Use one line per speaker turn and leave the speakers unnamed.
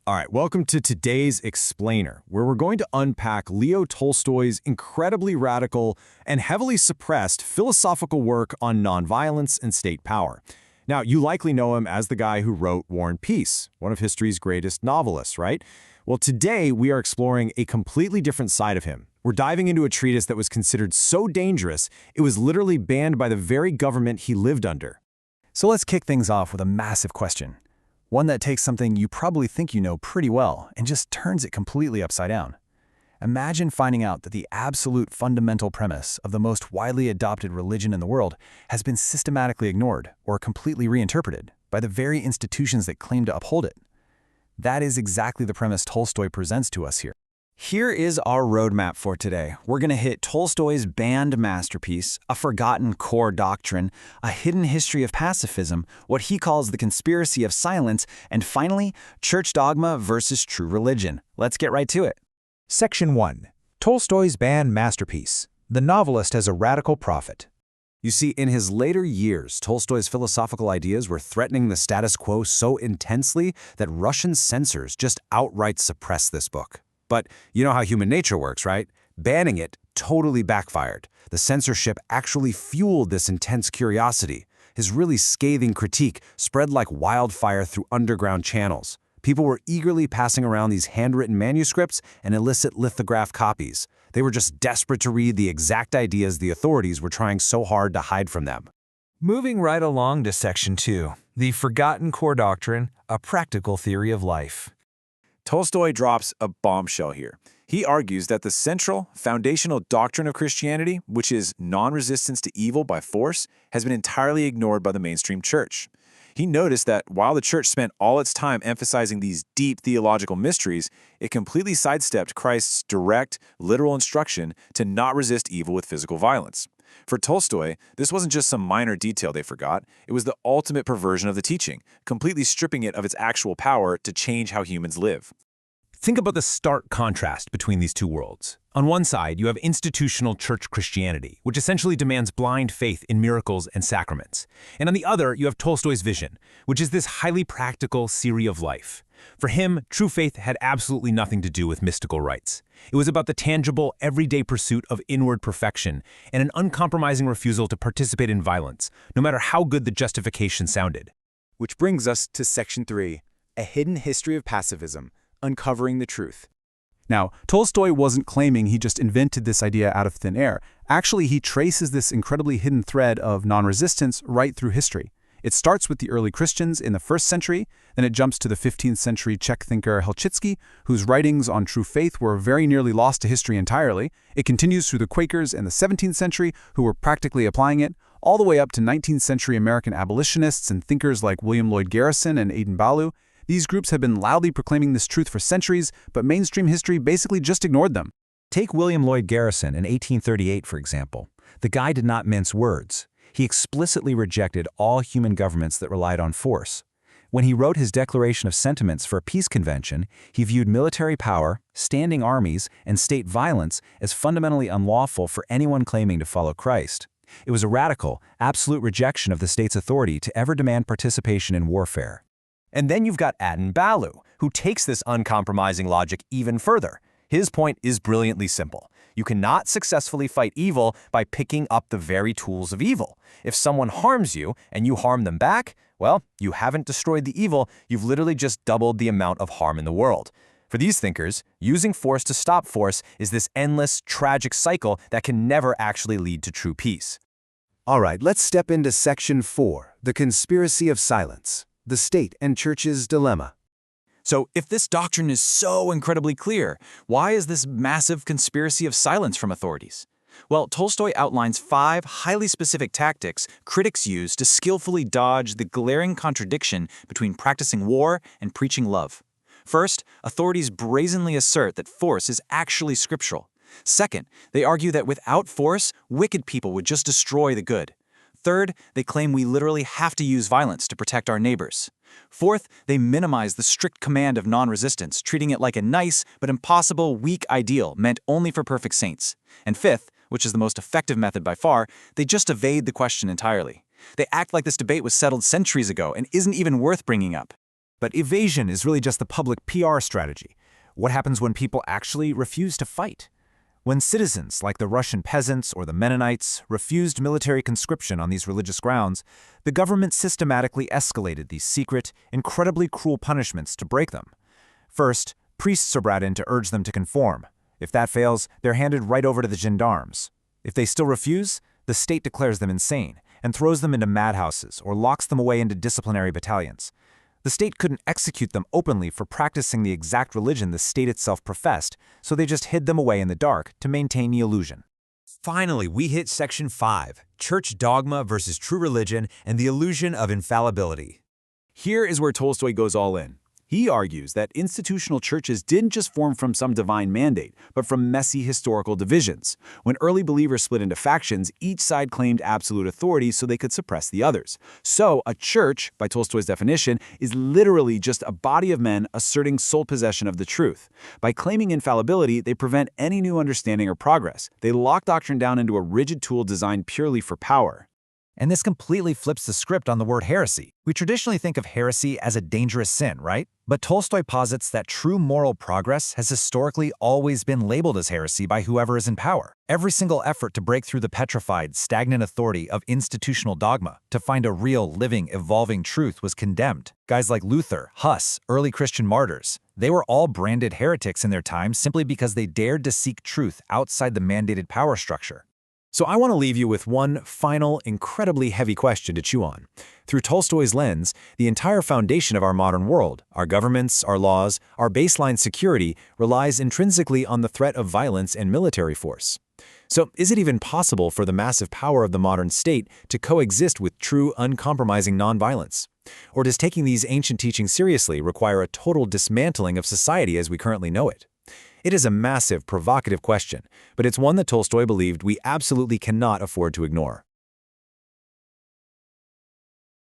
All right, welcome to today's Explainer, where we're going to unpack Leo Tolstoy's incredibly radical and heavily suppressed philosophical work on nonviolence and state power. Now, you likely know him as the guy who wrote War and Peace, one of history's greatest novelists, right? Well, today we are exploring a completely different side of him. We're diving into a treatise that was considered so dangerous, it was literally banned by the very government he lived under.
So let's kick things off with a massive question. One that takes something you probably think you know pretty well and just turns it completely upside down. Imagine finding out that the absolute fundamental premise of the most widely adopted religion in the world has been systematically ignored or completely reinterpreted by the very institutions that claim to uphold it. That is exactly the premise Tolstoy presents to us here.
Here is our roadmap for today. We're going to hit Tolstoy's banned masterpiece, a forgotten core doctrine, a hidden history of pacifism, what he calls the conspiracy of silence, and finally, church dogma versus true religion. Let's get right to it.
Section 1. Tolstoy's banned masterpiece, The Novelist as a Radical Prophet.
You see, in his later years, Tolstoy's philosophical ideas were threatening the status quo so intensely that Russian censors just outright suppressed this book. But you know how human nature works, right? Banning it totally backfired. The censorship actually fueled this intense curiosity. His really scathing critique spread like wildfire through underground channels. People were eagerly passing around these handwritten manuscripts and illicit lithograph copies. They were just desperate to read the exact ideas the authorities were trying so hard to hide from them.
Moving right along to Section 2, The Forgotten Core Doctrine, a Practical Theory of Life.
Tolstoy drops a bombshell here. He argues that the central, foundational doctrine of Christianity, which is non-resistance to evil by force, has been entirely ignored by the mainstream church. He noticed that while the church spent all its time emphasizing these deep theological mysteries, it completely sidestepped Christ's direct, literal instruction to not resist evil with physical violence. For Tolstoy, this wasn't just some minor detail they forgot, it was the ultimate perversion of the teaching, completely stripping it of its actual power to change how humans live.
Think about the stark contrast between these two worlds. On one side, you have institutional church Christianity, which essentially demands blind faith in miracles and sacraments. And on the other, you have Tolstoy's vision, which is this highly practical theory of life. For him, true faith had absolutely nothing to do with mystical rites. It was about the tangible, everyday pursuit of inward perfection and an uncompromising refusal to participate in violence, no matter how good the justification sounded.
Which brings us to Section 3, A Hidden History of Pacifism, Uncovering the Truth.
Now, Tolstoy wasn't claiming he just invented this idea out of thin air. Actually, he traces this incredibly hidden thread of non-resistance right through history. It starts with the early Christians in the 1st century, then it jumps to the 15th century Czech thinker Helchitsky, whose writings on true faith were very nearly lost to history entirely. It continues through the Quakers in the 17th century, who were practically applying it, all the way up to 19th century American abolitionists and thinkers like William Lloyd Garrison and Adin Ballou. These groups have been loudly proclaiming this truth for centuries, but mainstream history basically just ignored them.
Take William Lloyd Garrison in 1838, for example. The guy did not mince words. He explicitly rejected all human governments that relied on force. When he wrote his Declaration of Sentiments for a peace convention, he viewed military power, standing armies, and state violence as fundamentally unlawful for anyone claiming to follow Christ. It was a radical, absolute rejection of the state's authority to ever demand participation in warfare.
And then you've got Adin Ballou, who takes this uncompromising logic even further. His point is brilliantly simple. You cannot successfully fight evil by picking up the very tools of evil. If someone harms you and you harm them back, well, you haven't destroyed the evil, you've literally just doubled the amount of harm in the world. For these thinkers, using force to stop force is this endless, tragic cycle that can never actually lead to true peace.
All right, let's step into Section 4, The Conspiracy of Silence, the State and Church's Dilemma.
So if this doctrine is so incredibly clear, why is this massive conspiracy of silence from authorities? Well, Tolstoy outlines 5 highly specific tactics critics use to skillfully dodge the glaring contradiction between practicing war and preaching love. First, authorities brazenly assert that force is actually scriptural. Second, they argue that without force, wicked people would just destroy the good. Third, they claim we literally have to use violence to protect our neighbors. Fourth, they minimize the strict command of non-resistance, treating it like a nice but impossible, weak ideal meant only for perfect saints. And fifth, which is the most effective method by far, they just evade the question entirely. They act like this debate was settled centuries ago and isn't even worth bringing up.
But evasion is really just the public PR strategy. What happens when people actually refuse to fight? When citizens, like the Russian peasants or the Mennonites, refused military conscription on these religious grounds, the government systematically escalated these secret, incredibly cruel punishments to break them. First, priests are brought in to urge them to conform. If that fails, they're handed right over to the gendarmes. If they still refuse, the state declares them insane and throws them into madhouses or locks them away into disciplinary battalions. The state couldn't execute them openly for practicing the exact religion the state itself professed, so they just hid them away in the dark to maintain the illusion.
Finally, we hit Section 5, Church Dogma versus True Religion and the Illusion of Infallibility.
Here is where Tolstoy goes all in. He argues that institutional churches didn't just form from some divine mandate, but from messy historical divisions. When early believers split into factions, each side claimed absolute authority so they could suppress the others. So, a church, by Tolstoy's definition, is literally just a body of men asserting sole possession of the truth. By claiming infallibility, they prevent any new understanding or progress. They lock doctrine down into a rigid tool designed purely for power.
And this completely flips the script on the word heresy. We traditionally think of heresy as a dangerous sin, right? But Tolstoy posits that true moral progress has historically always been labeled as heresy by whoever is in power. Every single effort to break through the petrified, stagnant authority of institutional dogma to find a real, living, evolving truth was condemned. Guys like Luther, Huss, early Christian martyrs, they were all branded heretics in their time simply because they dared to seek truth outside the mandated power structure.
So I want to leave you with one final, incredibly heavy question to chew on. Through Tolstoy's lens, the entire foundation of our modern world, our governments, our laws, our baseline security, relies intrinsically on the threat of violence and military force. So is it even possible for the massive power of the modern state to coexist with true, uncompromising nonviolence? Or does taking these ancient teachings seriously require a total dismantling of society as we currently know it? It is a massive, provocative question, but it's one that Tolstoy believed we absolutely cannot afford to ignore.